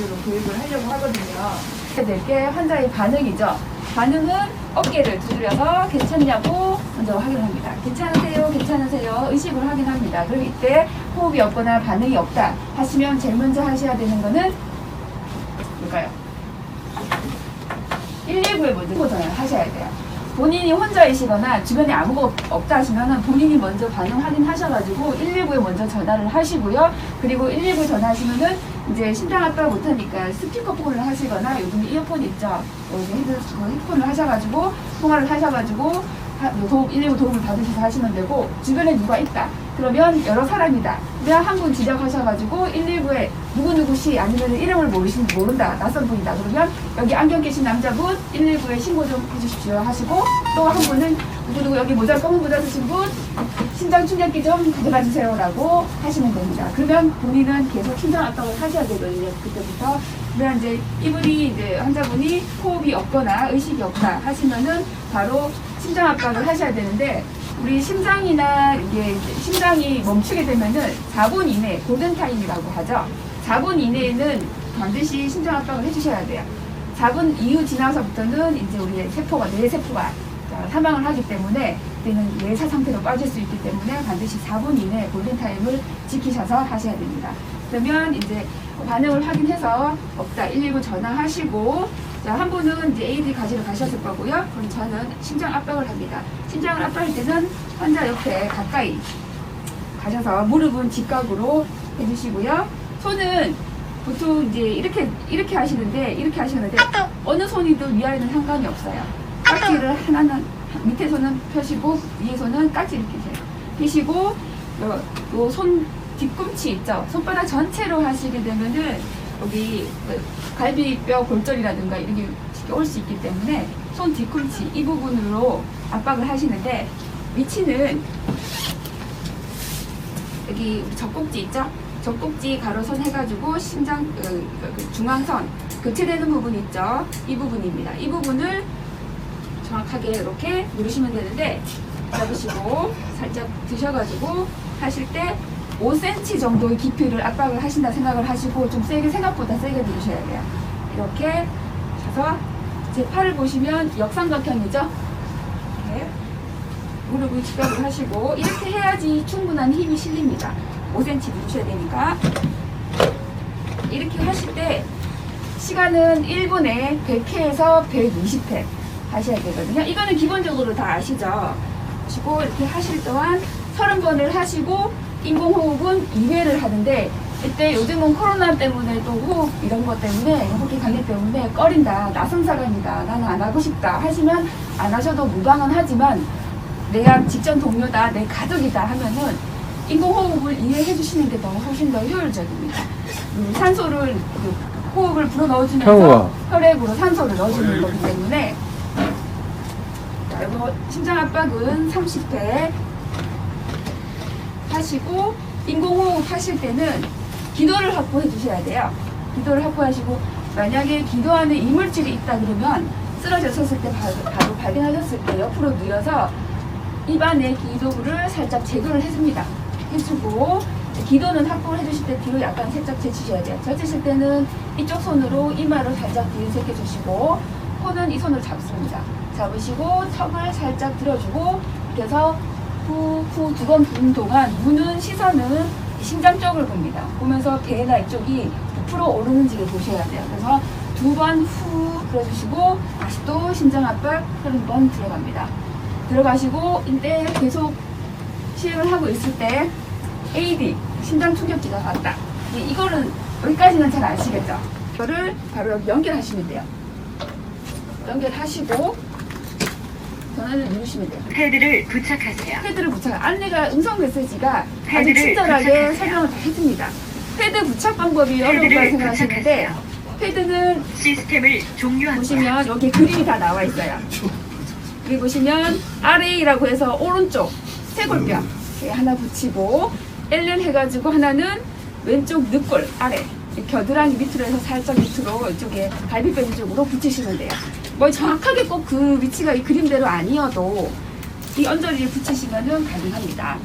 위주로 교육을 하려고 하거든요. 될 게 환자의 반응이죠. 반응은 어깨를 두드려서 괜찮냐고 먼저 확인합니다. 괜찮으세요? 괜찮으세요? 의식을 확인합니다. 그럼 이때 호흡이 없거나 반응이 없다 하시면 제일 먼저 하셔야 되는 거는 뭘까요? 119에 먼저 전화하셔야 돼요. 본인이 혼자이시거나 주변에 아무것도 없다 하시면 본인이 먼저 반응 확인하셔가지고 119에 먼저 전화를 하시고요. 그리고 119 전화하시면은 이제 심장 압박을 못하니까 스피커폰을 하시거나 요즘 이어폰 있죠. 여기 헤드폰을 하셔가지고 통화를 하셔가지고 119 도움을 받으셔서 하시면 되고, 주변에 누가 있다 그러면 여러 사람이다 그냥 한 분 지적하셔가지고 119에 누구누구씨 아니면 이름을 모른다 낯선 분이다 그러면 여기 안경 끼신 남자분 119에 신고 좀 해주십시오 하시고, 또 한 분은 누구누구 여기 모자 검은 모자 쓰신 분 심장 충격기 좀 가져가 주세요 라고 하시면 됩니다. 그러면 본인은 계속 심장 압박을 하셔야 되거든요. 그때부터. 그러면 이제 이분이 이제 환자분이 호흡이 없거나 의식이 없다 하시면은 바로 심장 압박을 하셔야 되는데, 우리 심장이나 이게 심장이 멈추게 되면은 4분 이내 골든타임이라고 하죠. 4분 이내에는 반드시 심장 압박을 해주셔야 돼요. 4분 이후 지나서부터는 이제 우리의 세포가, 뇌세포가 사망을 하기 때문에 그때는 뇌사 상태로 빠질 수 있기 때문에 반드시 4분 이내 골든타임을 지키셔서 하셔야 됩니다. 그러면 이제 반응을 확인해서 없다 119 전화하시고, 자, 한 분은 이제 AED 가지러 가셨을 거고요. 그럼 저는 심장 압박을 합니다. 심장을 압박할 때는 환자 옆에 가까이 가셔서 무릎은 직각으로 해주시고요. 손은 보통 이제 이렇게 하시는데 어느 손이든 위아래는 상관이 없어요. 깍지를 하나는 밑에 손은 펴시고 위에 손은 깍지 이렇게 펴시고, 요 손 뒤꿈치 있죠. 손바닥 전체로 하시게 되면은 여기 갈비뼈 골절이라든가 이렇게 올 수 있기 때문에 손 뒤꿈치 이 부분으로 압박을 하시는데, 위치는 여기 젖꼭지 있죠? 젖꼭지 가로선 해가지고 심장 중앙선 교체되는 부분 있죠? 이 부분입니다. 이 부분을 정확하게 이렇게 누르시면 되는데, 잡으시고 살짝 드셔가지고 하실 때 5cm 정도의 깊이를 압박을 하신다 생각을 하시고 좀 세게, 생각보다 세게 누르셔야 돼요. 이렇게 해서 제 팔을 보시면 역삼각형이죠? 이렇게 무릎을 직각을 하시고 이렇게 해야지 충분한 힘이 실립니다. 5cm 누르셔야 되니까. 이렇게 하실 때 시간은 1분에 100회에서 120회 하셔야 되거든요. 이거는 기본적으로 다 아시죠? 하시고 이렇게 하실 동안 30번을 하시고 인공호흡은 2회를 하는데, 이때 요즘은 코로나 때문에 또 호흡 이런 것 때문에 호흡기 관리 때문에 꺼린다, 낯선 사람이다, 나는 안 하고 싶다 하시면 안 하셔도 무방은 하지만 내가 직전 동료다, 내 가족이다 하면은 인공호흡을 2회 해주시는 게 훨씬 더 효율적입니다. 산소를 호흡을 불어 넣어주면서 혈액으로 산소를 넣어주는 거기 때문에, 자, 이거 심장 압박은 30회 하시고, 인공호흡 하실 때는 기도를 확보해 주셔야 돼요. 기도를 확보하시고, 만약에 기도 안에 이물질이 있다 그러면 쓰러졌을 때 바로 발견하셨을 때 옆으로 누워서 입안에 기도부를 살짝 제거를 해줍니다. 해주고, 기도는 확보를 해주실 때 뒤로 약간 살짝 제치셔야 돼요. 제치실 때는 이쪽 손으로 이마를 살짝 뒤색해 주시고, 코는 이 손으로 잡습니다. 잡으시고 턱을 살짝 들어주고, 이렇게 해서 후 2번 부는 동안 눈은, 시선은 심장 쪽을 봅니다. 보면서 배나 이쪽이 부풀어 오르는지를 보셔야 돼요. 그래서 2번 후 불어주시고 다시 또 심장 압박 30번 들어갑니다. 들어가시고 이때 계속 시행을 하고 있을 때 AED 심장 충격기가 왔다. 이거는 여기까지는 잘 아시겠죠? 이거를 바로 여기 연결하시면 돼요. 연결하시고 전화를 누르시면 돼요. 패드를 부착하세요. 패드를 안내가 음성 메시지가 아주 친절하게 설명을 다 해줍니다. 패드 부착 방법이 어려울까 생각하시는데, 패드는 시스템을 종료합니다. 보시면 여기 그림이 다 나와 있어요. 여기 보시면 RA라고 해서 오른쪽 쇄골뼈 하나 붙이고, LN 해가지고 하나는 왼쪽 늑골 아래 겨드랑이 밑으로 해서 살짝 밑으로 이쪽에 갈비뼈 위쪽으로 붙이시면 돼요. 뭐 정확하게 꼭 그 위치가 이 그림대로 아니어도 이 언저리를 붙이시면 가능합니다.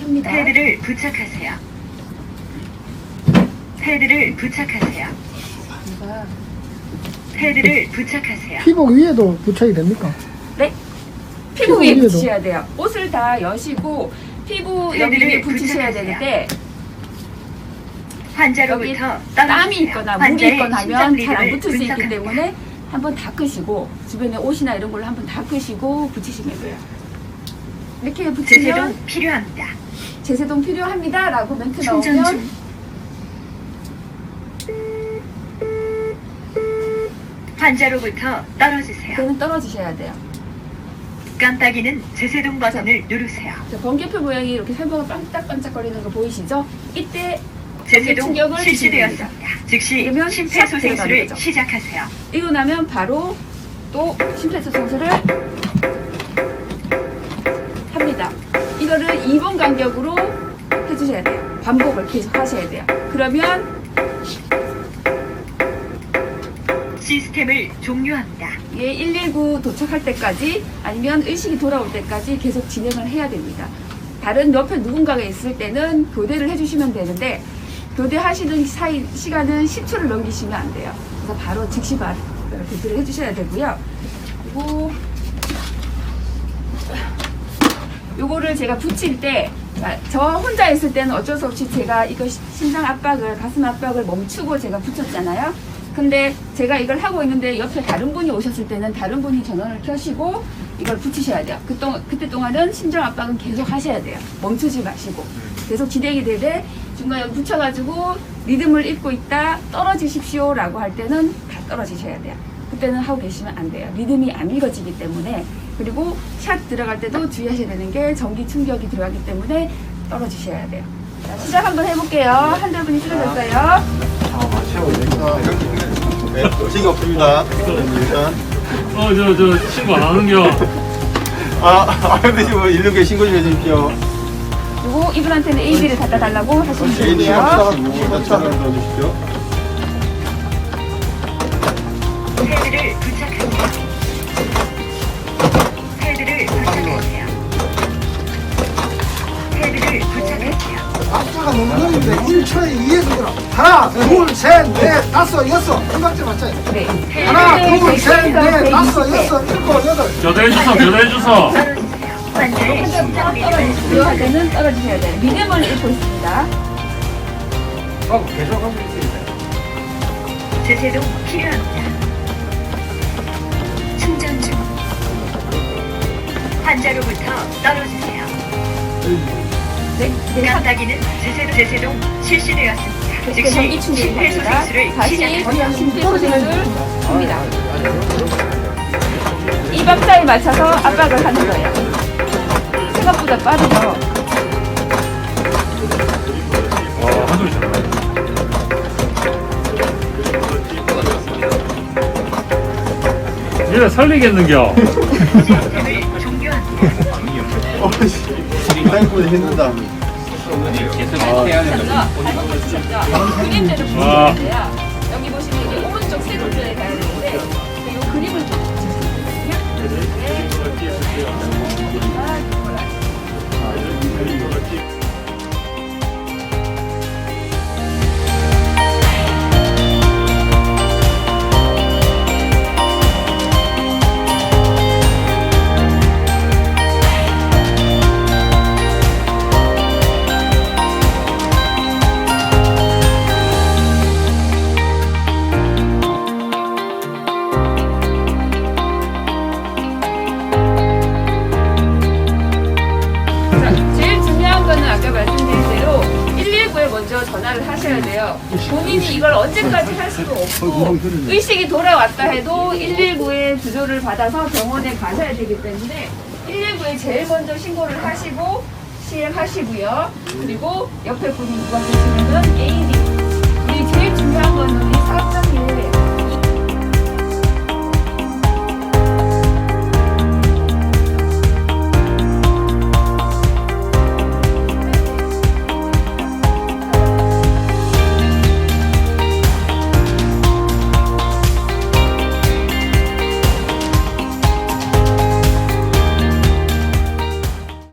합니다. 패드를 부착하세요. 패드를 부착하세요. 제가 패드를 부착하세요. 피복 위에도 부착이 됩니까? 네. 피부 위에 위에도. 붙이셔야 돼요. 옷을 다 여시고 피부 여기 위에 패드를 붙이셔야 부착하세요. 되는데 여기 환자로부터 땀이 떨어지세요. 있거나 물이 환자의 있거나 하면 잘 안 심장리를 붙을 수 있기 분석합니다. 때문에 한번 닦으시고 주변에 옷이나 이런 걸로 한번 닦으시고 붙이시면 돼요. 이렇게 제세동 붙이면 필요합니다. 제세동 필요합니다 라고 멘트 충전 나오면 중. 환자로부터 떨어지세요. 그때는 떨어지셔야 돼요. 깜빡이는 제세동 버튼을 누르세요. 자, 번개표 모양이 이렇게 살포가 반짝반짝거리는 거 보이시죠? 이때 제세동 충격을 실시되었습니다. 즉시 그러면 심폐소생술을 샥 들어가는 거죠. 시작하세요. 이거 나면 바로 또 심폐소생술을 합니다. 이거를 2분 간격으로 해주셔야 돼요. 반복을 계속 하셔야 돼요. 그러면 시스템을 종료합니다. 이게 119 도착할 때까지 아니면 의식이 돌아올 때까지 계속 진행을 해야 됩니다. 다른 옆에 누군가가 있을 때는 교대를 해주시면 되는데 교대하시는 사이 시간은 10초를 넘기시면 안 돼요. 그래서 바로 즉시 교대를 해주셔야 되고요. 그리고 요거를 제가 붙일 때, 저 혼자 있을 때는 어쩔 수 없이 제가 이거 심장 압박을, 가슴 압박을 멈추고 제가 붙였잖아요. 근데 제가 이걸 하고 있는데 옆에 다른 분이 오셨을 때는 다른 분이 전원을 켜시고 이걸 붙이셔야 돼요. 그때 동안은 심장 압박은 계속 하셔야 돼요. 멈추지 마시고. 계속 진행이 되되 중간에 붙여가지고 리듬을 잇고 있다 떨어지십시오 라고 할 때는 다 떨어지셔야 돼요. 그때는 하고 계시면 안 돼요. 리듬이 안 읽어지기 때문에. 그리고 샷 들어갈 때도 주의하셔야 되는 게 전기 충격이 들어가기 때문에 떨어지셔야 돼요. 자, 시작 한번 해볼게요. 한두 분이 쓰러졌어요. 네, 의식이 없습니다. 일단. 저 친구 안 하는겨. 근데 지금 119에 신고 좀 해주십시오. 그리고 이분한테는 AB를 갖다 달라고 하시면 AD 되고요. 합사하시고, 일단 차를 넣어주십시오. 패드를 부착하세요. 패드를 부착하세요. 패드를 부착하세요. 박자가 너무 느린데 1초에 2에서 들어. 하나, 둘, 셋, 넷, 다섯, 여섯. 이 박자 맞죠? 네. 하나, 둘, 셋, 넷, 120회. 다섯, 여섯, 일곱, 여덟. 교대해 주소. 떨어지세요. 환자의 한점 심장리를 떨어지시고요. 할 때는 떨어지셔야 돼요. 리듬을 읽고 있습니다. 계속하고 있습니다. 제세동 필요합니다. 충전 중. 환자로부터 떨어지세요. 네. 네. 깜빡이는 제세동 실시되었습니다. 그때 즉시 전기 충격이 갑니다. 심폐소생술을 다시 시작합니다. 심폐소생술을 합니다. 이 박자에 맞춰서 압박을 하는 거예요. 생각보다 빠르죠. 한소리 잘 나네. 얘네 살리겠는겨. 시스템을 종료합니다. 생각보다 힘들다. 그림대로 보시면 돼요. 여기 보시면 이게 오른쪽 세 글자에 가야 되는데 이 그림을 좀 제일 중요한 거는 아까 말씀드린 대로 119에 먼저 전화를 하셔야 돼요. 본인이 이걸 언제까지 할 수도 없고 의식이 돌아왔다 해도 119의 구조를 받아서 병원에 가셔야 되기 때문에 119에 제일 먼저 신고를 하시고 시행하시고요. 그리고 옆에 분이 누가 계시면은 AD. 이 제일 중요한 거는